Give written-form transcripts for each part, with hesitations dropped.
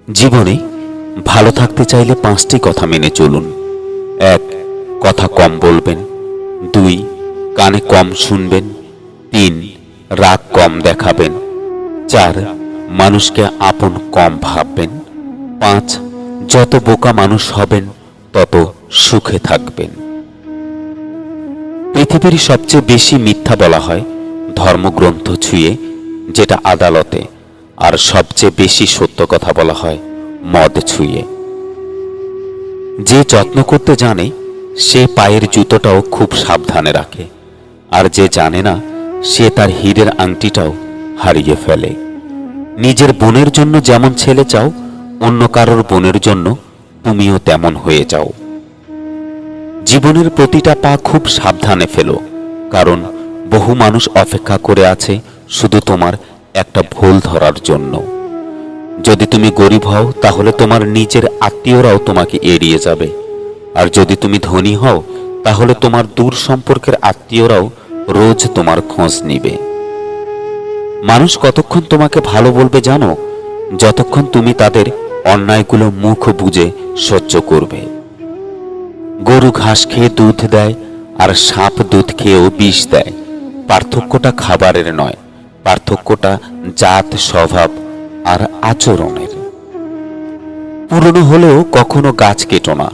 জীবনে ভালো থাকতে চাইলে 5টি কথা মেনে চলুন। 1. কথা কম বলবেন। 2. কানে কম শুনবেন। 3. রাগ কম দেখাবেন। 4. মানুষকে আপন কম ভাববেন। 5. যত বোকা মানুষ হবেন তত সুখে থাকবেন। পৃথিবীর সবচেয়ে বেশি মিথ্যা বলা হয় ধর্মগ্রন্থ ছুঁয়ে, যেটা আদালতে, আর সবচেয়ে বেশি সত্য কথা বলা হয় মদ ছুঁয়ে। যে যত্ন করতে জানে সে পায়ের জুতোটাও খুব সাবধানে রাখে, আর যে জানে না সে তার হীরের আংটিটাও হারিয়ে ফেলে। নিজের বোনের জন্য যেমন ছেলে চাও, অন্য কারোর বোনের জন্য তুমিও তেমন হয়ে যাও। জীবনের প্রতিটা পা খুব সাবধানে ফেলো, কারণ বহু মানুষ অপেক্ষা করে আছে শুধু তোমার একটা ভুল ধরার জন্য। যদি তুমি গরিব হও তাহলে তোমার নিজের আত্মীয়রাও তোমাকে এড়িয়ে যাবে, আর যদি তুমি ধনী হও তাহলে তোমার দূর সম্পর্কের আত্মীয়রাও রোজ তোমার খোঁজ নিবে। মানুষ কতক্ষণ তোমাকে ভালো বলবে জানো? যতক্ষণ তুমি তাদের অন্যায়গুলো মুখ বুজে সহ্য করবে। গরু ঘাস খেয়ে দুধ দেয়, আর সাপ দুধ খেয়েও বিষ দেয়। পার্থক্যটা খাবারের নয়, পার্থক্যটা জাত, স্বভাব আর আচরণের। পুরনো হলেও কখনো গাছ কেটো না,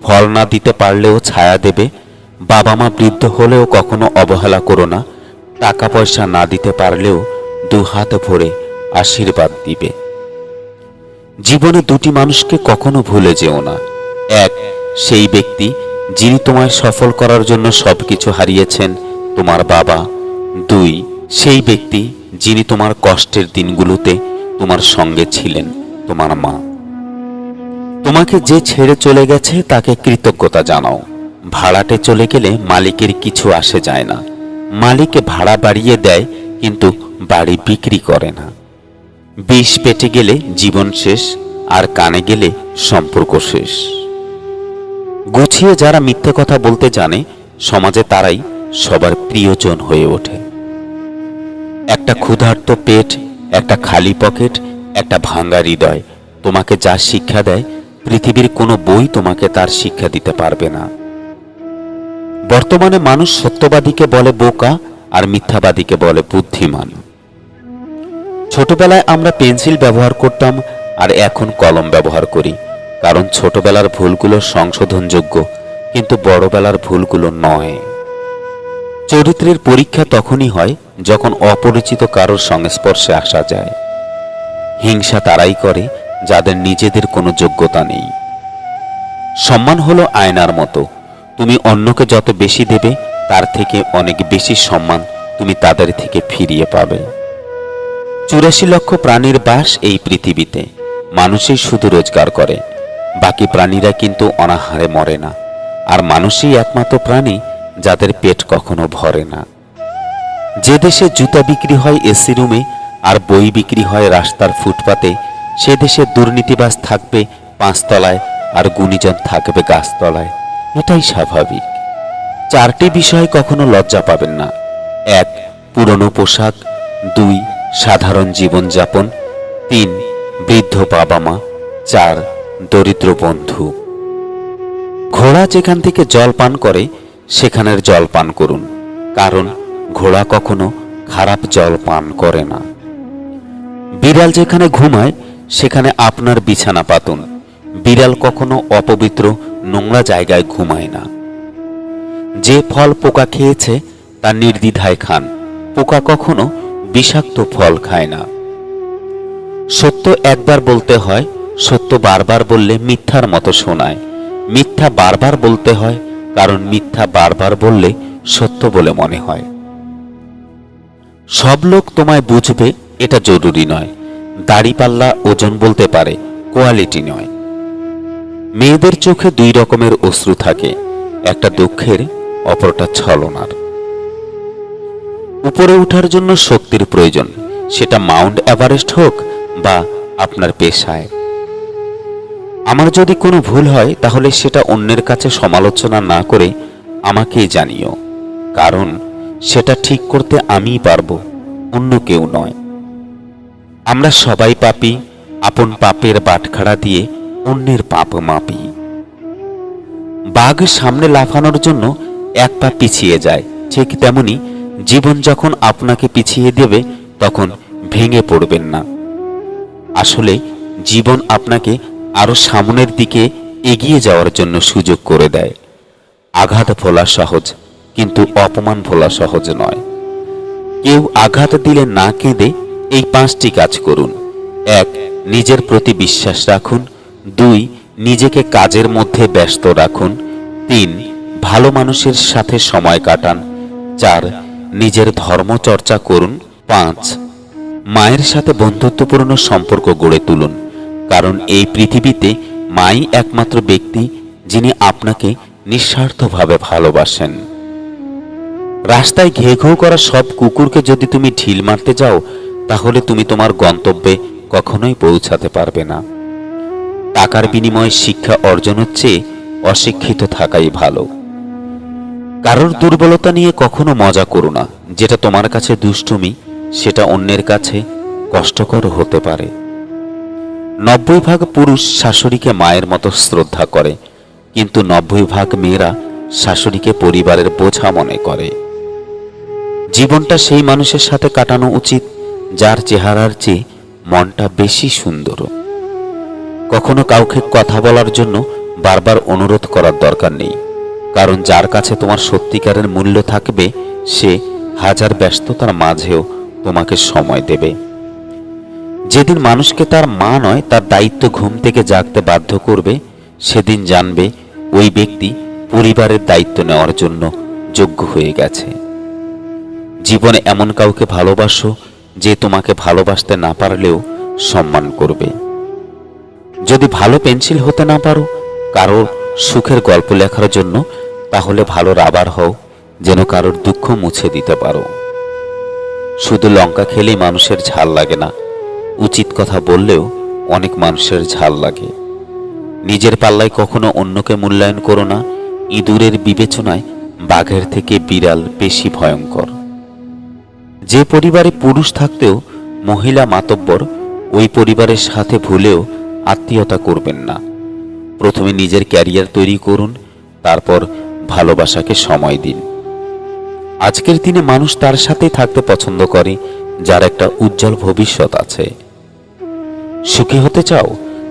ফল না দিতে পারলেও ছায়া দেবে। বাবা মা বৃদ্ধ হলেও কখনো অবহেলা করো না, টাকা পয়সা না দিতে পারলেও দুহাত ভরে আশীর্বাদ দিবে। জীবনে দুটি মানুষকে কখনো ভুলে যেও না। 1. সেই ব্যক্তি যিনি তোমায় সফল করার জন্য সবকিছু হারিয়েছেন, তোমার বাবা। 2. সেই ব্যক্তি যিনি তোমার কষ্টের দিনগুলোতে তোমার সঙ্গে ছিলেন, তোমার মা। তোমাকে যে ছেড়ে চলে গেছে তাকে কৃতজ্ঞতা জানাও। ভাড়াটে চলে গেলে মালিকের কিছু আসে যায় না। মালিক ভাড়া বাড়িয়ে দেয়, কিন্তু বাড়ি বিক্রি করে না। বিষ পেটে গেলে জীবন শেষ, আর কানে গেলে সম্পর্ক শেষ। গুছিয়ে যারা মিথ্যে কথা বলতে জানে, সমাজে তারাই সবার প্রিয়জন হয়ে ওঠে। একটা ক্ষুধার্ত পেট, একটা খালি পকেট, একটা ভাঙা হৃদয় তোমাকে যা শিক্ষা দেয়, পৃথিবীর কোনো বই তোমাকে তার শিক্ষা দিতে পারবে না। বর্তমানে মানুষ সত্যবাদীকে বলে বোকা, আর মিথ্যাবাদীকে বলে বুদ্ধিমান। ছোটবেলায় আমরা পেন্সিল ব্যবহার করতাম, আর এখন কলম ব্যবহার করি, কারণ ছোটবেলার ভুলগুলো সংশোধনযোগ্য, কিন্তু বড়বেলার ভুলগুলো নয়। চরিত্রের পরীক্ষা তখনই হয় যখন অপরিচিত কারোর সংস্পর্শে আসা যায়। হিংসা তারাই করে যাদের নিজেদের কোনো যোগ্যতা নেই। সম্মান হলো আয়নার মতো, তুমি অন্যকে যত বেশি দেবে তার থেকে অনেক বেশি সম্মান তুমি তাদের থেকে ফিরিয়ে পাবে। 84 লক্ষ প্রাণীর বাস এই পৃথিবীতে, মানুষই শুধু রোজগার করে, বাকি প্রাণীরা কিন্তু অনাহারে মরে না। আর মানুষই একমাত্র প্রাণী যাদের পেট কখনো ভরে না। যে দেশে জুতা বিক্রি হয় এসি রুমে, আর বই বিক্রি হয় রাস্তার ফুটপাতে, সে দেশে দুর্নীতিবাজ থাকবে 5 তলায়, আর গুণীজন থাকবে গাছতলায়। এটাই স্বাভাবিক। 4টি বিষয় কখনো লজ্জা পাবেন না। 1. পুরনো পোশাক। 2. সাধারণ জীবনযাপন। 3. বৃদ্ধ বাবা মা। 4. দরিদ্র বন্ধু। ঘোড়া যেখান থেকে জল পান করে সেখানের জল পান করুন, কারণ ঘোড়া কখনো খারাপ জল পান করে না। বিড়াল যেখানে ঘুমায় সেখানে আপনার বিছানা পাতুন, বিড়াল কখনো অপবিত্র নোংরা জায়গায় ঘুমায় না। যে ফল পোকা খেয়েছে তা নির্দ্বিধায় খান, পোকা কখনো বিষাক্ত ফল খায় না। সত্য একবার বলতে হয়, সত্য বারবার বললে মিথ্যার মতো শোনায়। মিথ্যা বারবার বলতে হয়, কারণ মিথ্যা বারবার বললে সত্য বলে মনে হয়। সব লোক তোমায় বুঝবে এটা জরুরি নয়। দাড়িপাল্লা ওজন বলতে পারে, কোয়ালিটি নয়। মেয়েদের চোখে 2 রকমের অশ্রু থাকে, একটা দুঃখের, অপরটা ছলনার। উপরে ওঠার জন্য শক্তির প্রয়োজন, সেটা মাউন্ট এভারেস্ট হোক বা আপনার পেশায়। আমার যদি কোনো ভুল হয় তাহলে সেটা অন্যের কাছে সমালোচনা না করে আমাকেই জানিও, কারণ সেটা ঠিক করতে আমিই পারবো, অন্য কেউ নয়। আমরা সবাই পাপী, আপন পাপের বাটখারা দিয়ে অন্যের পাপ মাপি। বাঘ সামনে লাফানোর জন্য এক পা পিছিয়ে যায়, ঠিক তেমনি জীবন যখন আপনাকে পিছিয়ে দেবে তখন ভেঙে পড়বেন না। আসলে জীবন আপনাকে আরো সামনের দিকে এগিয়ে যাওয়ার জন্য সুযোগ করে দেয়। আঘাত ভোলা সহজ, কিন্তু অপমান ভোলা সহজ নয়। কেউ আঘাত দিলে না কেঁদে এই 5টি কাজ করুন। 1. নিজের প্রতি বিশ্বাস রাখুন। 2. নিজেকে কাজের মধ্যে ব্যস্ত রাখুন। 3. ভালো মানুষের সাথে সময় কাটান। 4. নিজের ধর্ম চর্চা করুন। 5. মায়ের সাথে বন্ধুত্বপূর্ণ সম্পর্ক গড়ে তুলুন, কারণ এই পৃথিবীতে মাই একমাত্র ব্যক্তি যিনি আপনাকে নিঃস্বার্থভাবে ভালোবাসেন। রাস্তায় ঘেউ ঘেউ করা সব কুকুরকে যদি তুমি ঢিল মারতে যাও, তাহলে তুমি তোমার গন্তব্যে কখনোই পৌঁছাতে পারবে না। টাকার বিনিময়ে শিক্ষা অর্জনের চেয়ে অশিক্ষিত থাকাই ভালো। কারোর দুর্বলতা নিয়ে কখনো মজা করো না। যেটা তোমার কাছে দুষ্টুমি, সেটা অন্যের কাছে কষ্টকর হতে পারে। 90% পুরুষ শাশুড়িকে মায়ের মতো শ্রদ্ধা করে, কিন্তু 90% মেয়েরা শাশুড়িকে পরিবারের বোঝা মনে করে। জীবনটা সেই মানুষের সাথে কাটানো উচিত যার চেহারার চেয়ে মনটা বেশি সুন্দর। কখনো কাউকে কথা বলার জন্য বারবার অনুরোধ করার দরকার নেই, কারণ যার কাছে তোমার সত্যিকারের মূল্য থাকবে সে হাজার ব্যস্ততার মাঝেও তোমাকে সময় দেবে। যেদিন মানুষকে তার মা নয়, তার দায়িত্ব ঘুম থেকে জাগতে বাধ্য করবে, সেদিন জানবে ওই ব্যক্তি পরিবারের দায়িত্ব নেওয়ার জন্য যোগ্য হয়ে গেছে। জীবনে এমন কাউকে ভালোবাসো যে তোমাকে ভালোবাসতে না পারলেও সম্মান করবে। যদি ভালো পেন্সিল হতে না পারো কারোর সুখের গল্প লেখার জন্য, তাহলে ভালো রাবার হও, যেন কারোর দুঃখ মুছে দিতে পারো। শুধু লঙ্কা খেলেই মানুষের ঝাল লাগে না, উচিত কথা বললেও অনেক মানুষের ঝাল লাগে। নিজের পাল্লায় কখনো অন্যকে মূল্যায়ন করো না। ইঁদুরের বিবেচনায় বাঘের থেকে বিড়াল বেশি ভয়ঙ্কর। যে পরিবারে পুরুষ থাকতেও মহিলা মাতব্বর, ওই পরিবারের সাথে ভুলেও আত্মীয়তা করবেন না। প্রথমে নিজের ক্যারিয়ার তৈরি করুন, তারপর ভালোবাসাকে সময় দিন। আজকের দিনে মানুষ তার সাথেই থাকতে পছন্দ করে যার একটা উজ্জ্বল ভবিষ্যৎ আছে। সুখী হতে চাও?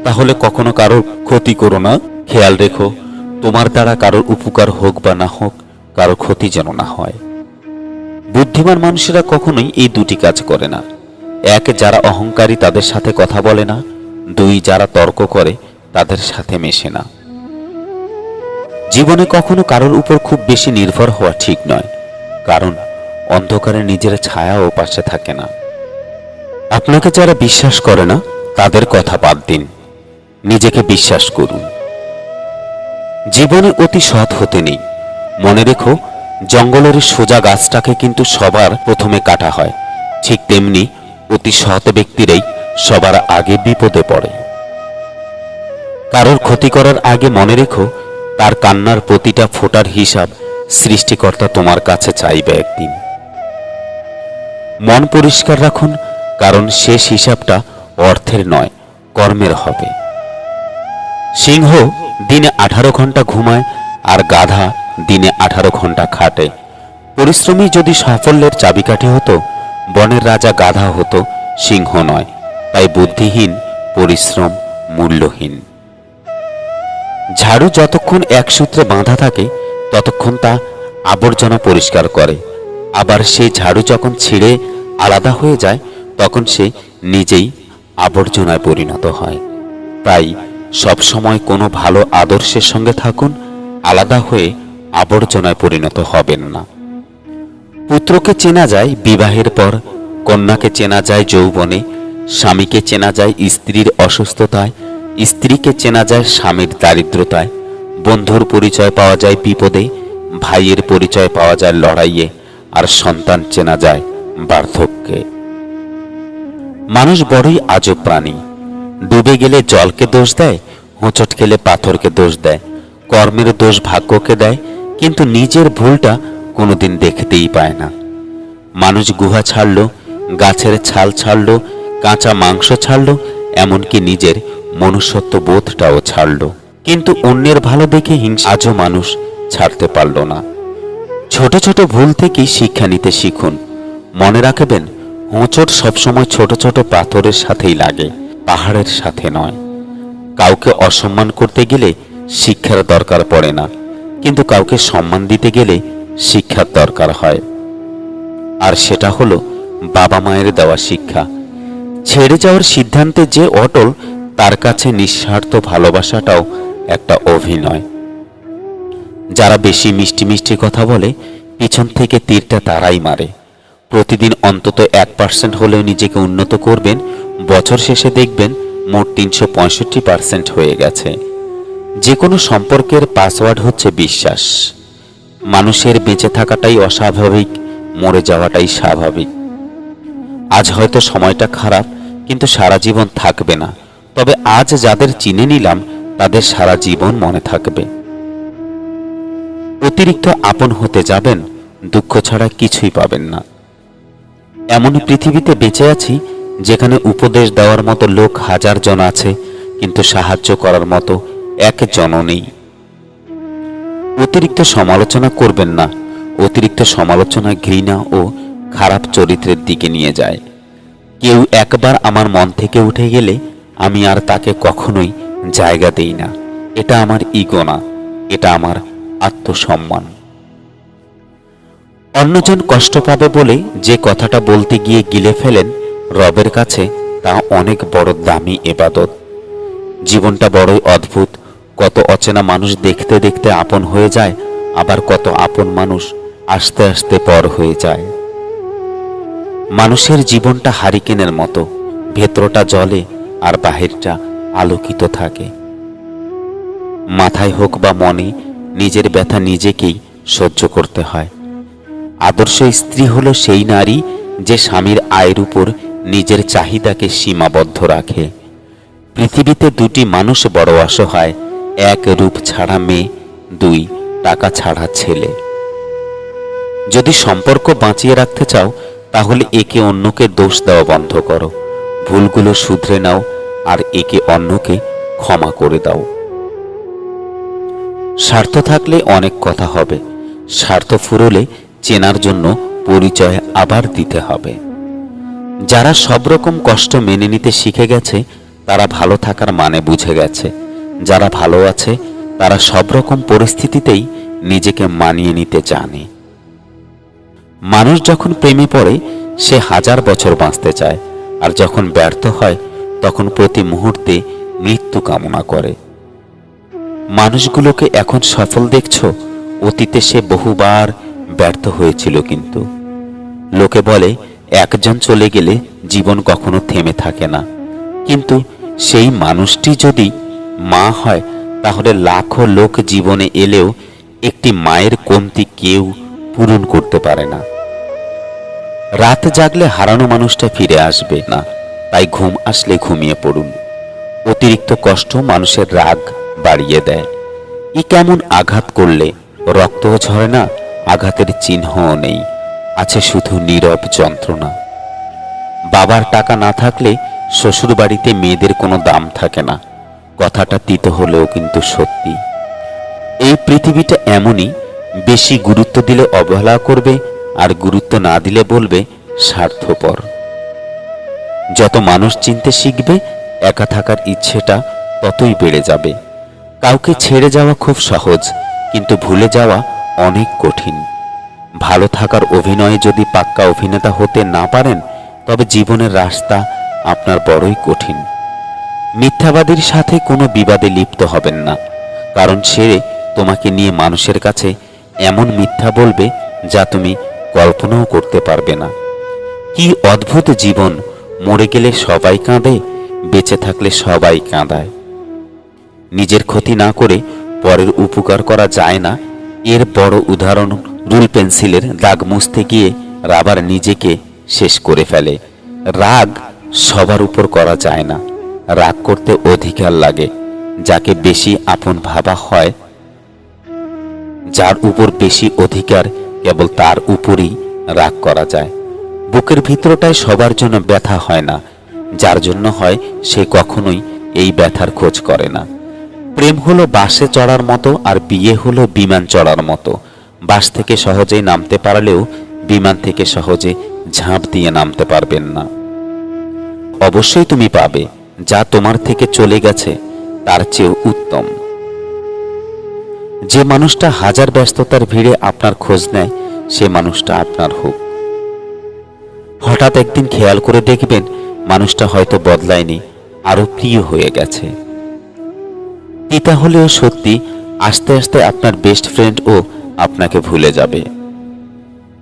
তাহলে কখনো কারোর ক্ষতি করো না। খেয়াল রেখো, তোমার দ্বারা কারোর উপকার হোক বা না হোক, কারোর ক্ষতি যেন না হয়। বুদ্ধিমান মানুষেরা কখনোই এই 2টি কাজ করে না। 1. যারা অহংকারী তাদের সাথে কথা বলে না। 2. যারা তর্ক করে তাদের সাথে মেশে না। জীবনে কখনো কারোর উপর খুব বেশি নির্ভর হওয়া ঠিক নয়, কারণ অন্ধকারে নিজের ছায়াও পাশে থাকে না। আপনাকে যারা বিশ্বাস করে না তাদের কথা বাদ দিন, নিজেকে বিশ্বাস করুন। জীবনে অতি সৎ হতে নেই। মনে রেখো, জঙ্গলের সোজা গাছটাকে কিন্তু সবার প্রথমে কাটা হয়, ঠিক তেমনি অতি সৎ ব্যক্তিরাই সবার আগে বিপদে পড়ে। কারোর ক্ষতি করার আগে মনে রেখো, তার কান্নার প্রতিটা ফোঁটার হিসাব সৃষ্টিকর্তা তোমার কাছে চাইবে একদিন। মন পরিষ্কার রাখুন, কারণ শেষ হিসাবটা অর্থের নয়, কর্মের হবে। সিংহ দিনে 18 ঘন্টা ঘুমায়, আর গাধা দিনে 18 ঘন্টা খাটে। পরিশ্রমী যদি সাফল্যের চাবিকাঠি হতো, বনের রাজা গাধা হতো, সিংহ নয়। তাই বুদ্ধিহীন পরিশ্রম মূল্যহীন। ঝাড়ু যতক্ষণ এক সূত্রে বাঁধা থাকে ততক্ষণ তা আবর্জনা পরিষ্কার করে, আবার সেই ঝাড়ু যখন ছিঁড়ে আলাদা হয়ে যায় তখন সে নিজেই আবর্জনায় পরিণত হয়। তাই সবসময় কোনো ভালো আদর্শের সঙ্গে থাকুন, আলাদা হয়ে আবর্জনায় পরিণত হবেন না। পুত্রকে চেনা যায় বিবাহের পর, কন্যাকে চেনা যায় যৌবনে, স্বামীকে চেনা যায় স্ত্রীর অসুস্থতায়, স্ত্রীকে চেনা যায় স্বামীর দারিদ্রতায়, বন্ধুর পরিচয় পাওয়া যায় বিপদে, ভাইয়ের পরিচয় পাওয়া যায় লড়াইয়ে, আর সন্তান চেনা যায় বার্ধক্যে। মানুষ বড়ই আজব প্রাণী। ডুবে গেলে জলকে দোষ দেয়, হোঁচট খেলে পাথরকে দোষ দেয়, কর্মের দোষ ভাগ্যকে দেয়, কিন্তু নিজের ভুলটা কোনোদিন দেখতেই পায় না। মানুষ গুহা ছাড়লো, গাছের ছাল ছাড়লো, কাঁচা মাংস ছাড়লো, এমনকি নিজের মনুষ্যত্ব বোধটাও ছাড়ল। কিন্তু অন্যের ভালো দেখে হিংসা আজও মানুষ ছাড়তে পারল না। ছোট ছোট ভুল থেকেই শিক্ষা নিতে শিখুন। মনে রাখবেন, হোঁচট সবসময় ছোট ছোট পাথরের সাথেই লাগে, পাহাড়ের সাথে নয়। কাউকে অসম্মান করতে গেলে শিক্ষার দরকার পড়ে না, কিন্তু কাউকে সম্মান দিতে গেলে শিক্ষার দরকার হয়। আর সেটা হলো বাবা মায়ের দেওয়া শিক্ষা। ছেড়ে যাওয়ার সিদ্ধান্তে যে অটল, তার কাছে নিঃস্বার্থ ভালোবাসাটাও একটা অভিনয়। যারা বেশি মিষ্টি মিষ্টি কথা বলে, পিছন থেকে তীরটা তারাই মারে। প্রতিদিন অন্তত 1% হলেও নিজেকে উন্নত করবেন, বছর শেষে দেখবেন মোট 365% হয়ে গেছে। যে কোনো সম্পর্কের পাসওয়ার্ড হচ্ছে বিশ্বাস। মানুষের বেঁচে থাকাটাই অস্বাভাবিক, মরে যাওয়াটাই স্বাভাবিক। আজ হয়তো সময়টা খারাপ, কিন্তু সারা জীবন থাকবে না। তবে আজ যাদের চিনে নিলাম, তাদের সারা জীবন মনে থাকবে। অতিরিক্ত আপন হতে যাবেন, দুঃখ ছাড়া কিছুই পাবেন না। এমন পৃথিবীতে বেঁচে আছি যেখানে উপদেশ দেওয়ার মতো লোক হাজার জন আছে, কিন্তু সাহায্য করার মতো একজনও নেই। অতিরিক্ত সমালোচনা করবেন না। অতিরিক্ত সমালোচনা ঘৃণা ও খারাপ চরিত্রের দিকে নিয়ে যায়। কেউ একবার আমার মন থেকে উঠে গেলে আমি আর তাকে কখনোই জায়গা দেই না। এটা আমার ইগো না, এটা আমার আত্মসম্মান। অন্যজন কষ্ট পাবে বলে যে কথাটা বলতে গিয়ে গিলে ফেলেন, রবের কাছে তা অনেক বড় দামি ইবাদত। জীবনটা বড়ই অদ্ভুত। কত অচেনা মানুষ দেখতে দেখতে আপন হয়ে যায়, আবার কত আপন মানুষ আস্তে আস্তে পর হয়ে যায়। মানুষের জীবনটা হারিকেনের মতো, ভেতরটা জ্বলে আর বাহিরটা আলোকিত থাকে। মাথায় হোক বা মনে, নিজের ব্যথা নিজেকেই সহ্য করতে হয়। আদর্শ স্ত্রী হলো সেই নারী যে স্বামীর আয়ের উপর নিজের চাহিদাকে সীমাবদ্ধ রাখে। পৃথিবীতে দুটি মানুষ বড় অসহায়, এক রূপ ছাড়া মেয়ে, দুই টাকা ছাড়া ছেলে। যদি সম্পর্ক বাঁচিয়ে রাখতে চাও, তাহলে একে অন্যকে দোষ দেওয়া বন্ধ করো, ভুলগুলো শুধরে নাও আর একে অন্যকে ক্ষমা করে দাও। স্বার্থ থাকলে অনেক কথা হবে, স্বার্থ ফুরোলে চেনার জন্য পরিচয় আবার দিতে হবে। যারা সব রকম কষ্ট মেনে নিতে শিখে গেছে, তারা ভালো থাকার মানে বুঝে গেছে। যারা ভালো আছে, তারা সব রকম পরিস্থিতিতেই নিজেকে মানিয়ে নিতে জানে। মানুষ যখন প্রেমে পড়ে, সে 1000 বছর বাঁচতে চায়, আর যখন ব্যর্থ হয়, তখন প্রতি মুহূর্তে মৃত্যু কামনা করে। মানুষগুলোকে এখন সফল দেখছো, অতীতে সে বহুবার ব্যর্থ হয়েছিল। কিন্তু লোকে বলে একজন চলে গেলে জীবন কখনো থেমে থাকে না, কিন্তু সেই মানুষটি যদি মা হয়, তাহলে লাখো লোক জীবনে এলেও একটি মায়ের কমতি কেউ পূরণ করতে পারে না। রাত জাগলে হারানো মানুষটা ফিরে আসবে না, তাই ঘুম আসলে ঘুমিয়ে পড়ুন। অতিরিক্ত কষ্ট মানুষের রাগ বাড়িয়ে দেয়। কেমন আঘাত করলে রক্তও ঝরে না, আঘাতের চিহ্নও নেই, আছে শুধু নীরব যন্ত্রণা। বাবার টাকা না থাকলে শ্বশুর বাড়িতে মেয়েদের কোনো দাম থাকে না। কথাটা তিতো হলেও কিন্তু সত্যি। এই পৃথিবীটা এমনই, বেশি গুরুত্ব দিলে অবহেলা করবে, আর গুরুত্ব না দিলে বলবে স্বার্থপর। যত মানুষ চিনতে শিখবে, একা থাকার ইচ্ছেটা ততই বেড়ে যাবে। কাউকে ছেড়ে যাওয়া খুব সহজ, কিন্তু ভুলে যাওয়া অনেক কঠিন। ভালো থাকার অভিনয়ে যদি পাক্কা অভিনেতা হতে না পারেন, তবে জীবনের রাস্তা আপনার বড়ই কঠিন। মিথ্যাবাদীর সাথে কোনো বিবাদে লিপ্ত হবেন না, কারণ সে তোমাকে নিয়ে মানুষের কাছে এমন মিথ্যা বলবে যা তুমি কল্পনাও করতে পারবে না। কি অদ্ভুত জীবন! মরে গেলে সবাই কাঁদে, বেঁচে থাকলে সবাই কাঁদায়। নিজের ক্ষতি না করে পরের উপকার করা যায় না, এর বড় উদাহরণ রুল পেন্সিলের দাগ মুছতে গিয়ে রাবার নিজেকে শেষ করে ফেলে। রাগ সবার উপর করা যায় না, রাগ করতে অধিকার লাগে। যাকে বেশি আপন ভাবা হয়, যার উপর বেশি অধিকার, কেবল তার উপরই রাগ করা যায়। বুকের ভিতরটায় সবার জন্য ব্যথা হয় না, যার জন্য হয় সে কখনোই এই ব্যথার খোঁজ করে না। প্রেম হলো বাসে চড়ার মতো, আর বিয়ে হলো বিমান চড়ার মতো। বাস থেকে সহজেই নামতে পারলেও বিমান থেকে সহজে ঝাঁপ দিয়ে নামতে পারবেন না। অবশ্যই তুমি পাবে যা তোমার থেকে চলে গেছে তার চেয়েও উত্তম। যে মানুষটা হাজার ব্যস্ততার ভিড়ে আপনার খোঁজ নেয়, সে মানুষটা আপনার হোক। হঠাৎ একদিন খেয়াল করে দেখবেন মানুষটা হয়তো বদলায়নি, আরো প্রিয় হয়ে গেছে। পিতা হলেও সত্যি আস্তে আস্তে আপনার বেস্ট ফ্রেন্ডও আপনাকে ভুলে যাবে।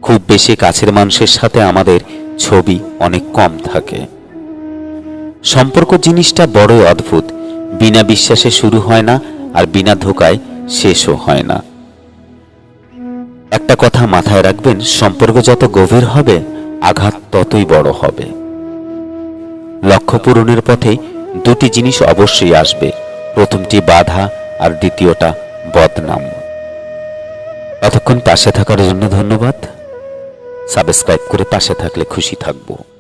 খুব বেশি কাছের মানুষের সাথে আমাদের ছবি অনেক কম থাকে। সম্পর্ক জিনিসটা বড়ই অদ্ভুত। বিনা বিশ্বাসে শুরু হয় না, আর বিনা ধোকায় শেষও হয় না। একটা কথা মাথায় রাখবেন, সম্পর্ক যত গভীর হবে আঘাত ততই বড় হবে। লক্ষ্য পূরণের পথে দুটি জিনিস অবশ্যই আসবে, প্রথমটি বাধা আর দ্বিতীয়টা বদনাম। এতক্ষণ পাশে থাকার জন্য ধন্যবাদ। সাবস্ক্রাইব করে পাশে থাকলে খুশি থাকবো।